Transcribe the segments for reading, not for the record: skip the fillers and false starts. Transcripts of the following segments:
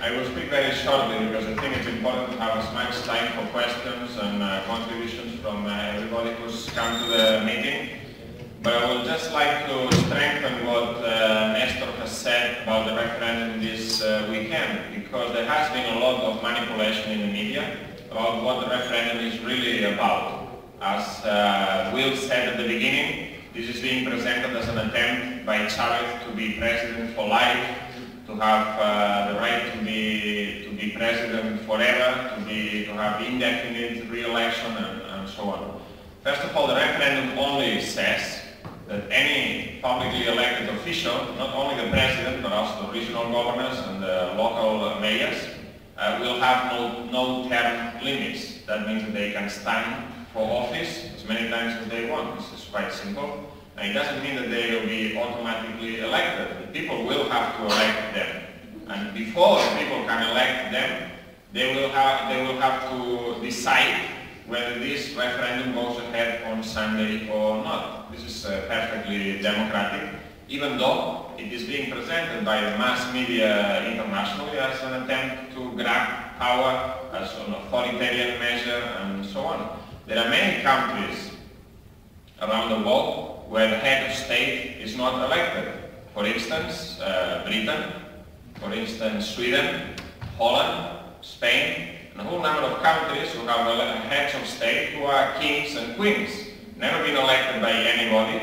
I will speak very shortly because I think it's important to have as much time for questions and contributions from everybody who's come to the meeting. But I would just like to strengthen what Nestor has said about the referendum this weekend, because there has been a lot of manipulation in the media about what the referendum is really about. As Will said at the beginning, this is being presented as an attempt by Chavez to be president for life, to have the right to be president forever, to have indefinite re-election and so on. First of all, the referendum only says that any publicly elected official, not only the president but also the regional governors and the local mayors, will have no term limits. That means that they can stand for office as many times as they want. This is quite simple. And it doesn't mean that they will be automatically elected. The people will have to elect them. And before the people can elect them, they will have to decide whether this referendum goes ahead on Sunday or not. This is perfectly democratic, even though it is being presented by the mass media internationally as an attempt to grab power, as an authoritarian measure, and so on. There are many countries around the world where the head of state is not elected. For instance, Britain, for instance, Sweden, Holland, Spain, and a whole number of countries who have heads of state who are kings and queens, never been elected by anybody,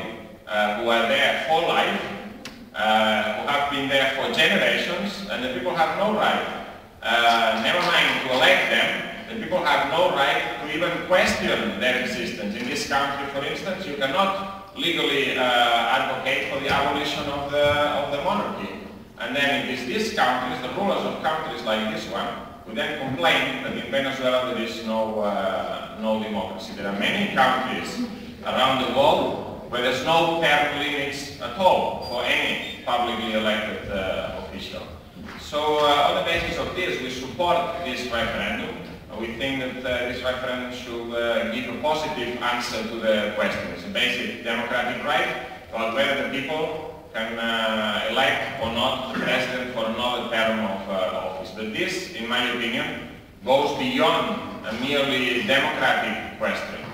who are there for life, who have been there for generations, and the people have no right, never mind to elect them, the people have no right to even question their existence. In this country, for instance, you cannot legally advocate for the abolition of the monarchy. And then it is these countries, the rulers of countries like this one, who then complain that in Venezuela there is no democracy. There are many countries around the world where there's no term limits at all for any publicly elected official. So on the basis of this, we support this referendum. We think that this referendum should give a positive answer to the question. It's a basic democratic right about whether the people can elect or not the president for another term of office. But this, in my opinion, goes beyond a merely democratic question.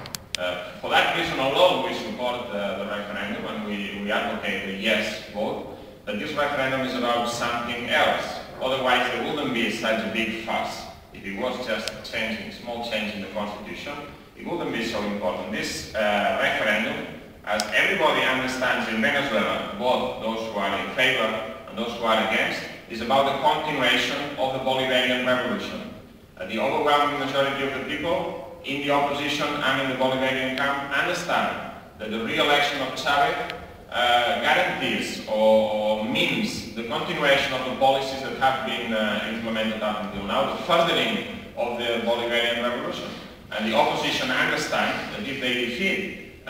For that reason alone, we support the referendum and we advocate a yes vote. But this referendum is about something else. Otherwise, there wouldn't be such a big fuss. If it was just a small change in the constitution, it wouldn't be so important. This referendum, as everybody understands in Venezuela, both those who are in favor and those who are against, is about the continuation of the Bolivarian revolution. The overwhelming majority of the people in the opposition and in the Bolivarian camp understand that the re-election of Chavez guarantees or means the continuation of the policies that have been implemented up until now, the furthering of the Bolivarian revolution. And the opposition understands that if they defeat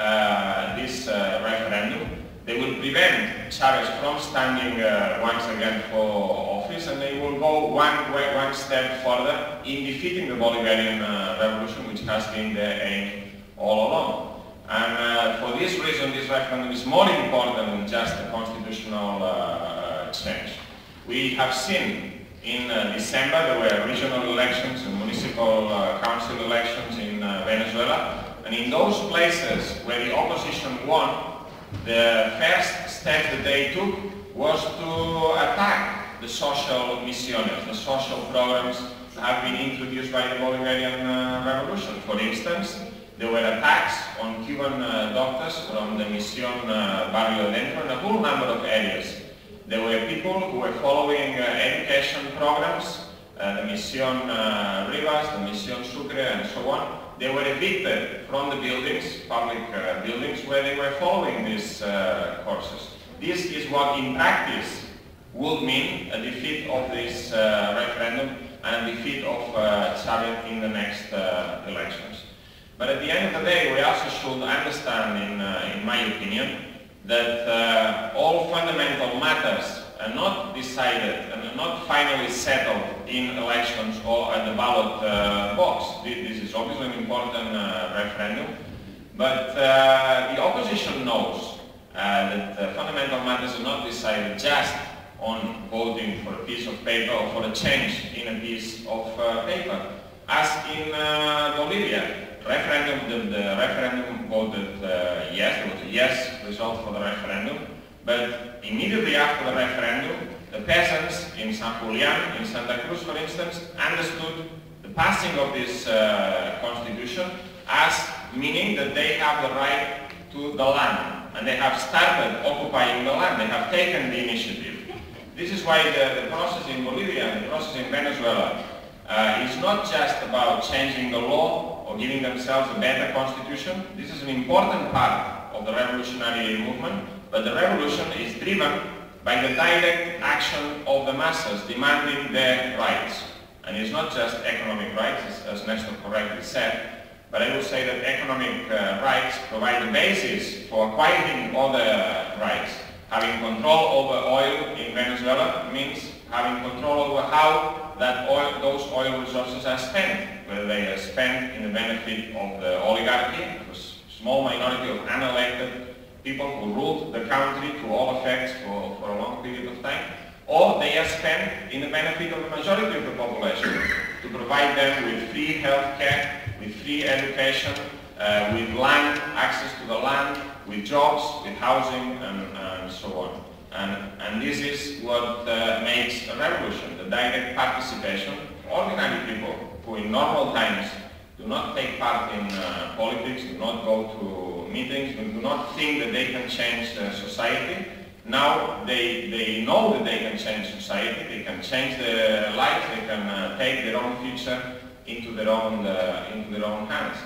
this referendum, they will prevent Chavez from standing once again for office, and they will go one step further in defeating the Bolivarian revolution, which has been their aim all along. And for this reason, this referendum is more important than just a constitutional change. We have seen in December there were regional elections and municipal council elections in Venezuela, and in those places where the opposition won, the first step that they took was to attack the social misiones, the social programs that have been introduced by the Bolivarian revolution. For instance, there were attacks on Cuban doctors from the Mission Barrio Dentro in a whole number of areas. There were people who were following education programs, the Mission Rivas, the Mission Sucre, and so on. They were evicted from the buildings, public buildings, where they were following these courses. This is what in practice would mean a defeat of this referendum and a defeat of Chavez in the next elections. But at the end of the day, we also should understand, in my opinion, that all fundamental matters are not decided and not finally settled in elections or at the ballot box. This is obviously an important referendum, but the opposition knows that fundamental matters are not decided just on voting for a piece of paper or for a change in a piece of paper. As in Bolivia, the referendum voted yes, there was a yes result for the referendum, but immediately after the referendum, the peasants in San Julian, in Santa Cruz for instance, understood the passing of this constitution as meaning that they have the right to the land, and they have started occupying the land, they have taken the initiative. This is why the process in Bolivia and the process in Venezuela is not just about changing the law or giving themselves a better constitution. This is an important part of the revolutionary movement, but the revolution is driven by the direct action of the masses demanding their rights. And it's not just economic rights, as Nestor correctly said, but I will say that economic rights provide the basis for acquiring other rights. Having control over oil in Venezuela means having control over how those oil resources are spent, whether they are spent in the benefit of the oligarchy, a small minority of unelected people who ruled the country to all effects for a long period of time, or they are spent in the benefit of the majority of the population, to provide them with free health care, with free education, with land, access to the land, with jobs, with housing, and so on. And this is what makes a revolution, the direct participation of ordinary people who in normal times do not take part in politics, do not go to meetings, do not think that they can change society. Now they know that they can change society, they can change their lives, they can take their own future into their own hands.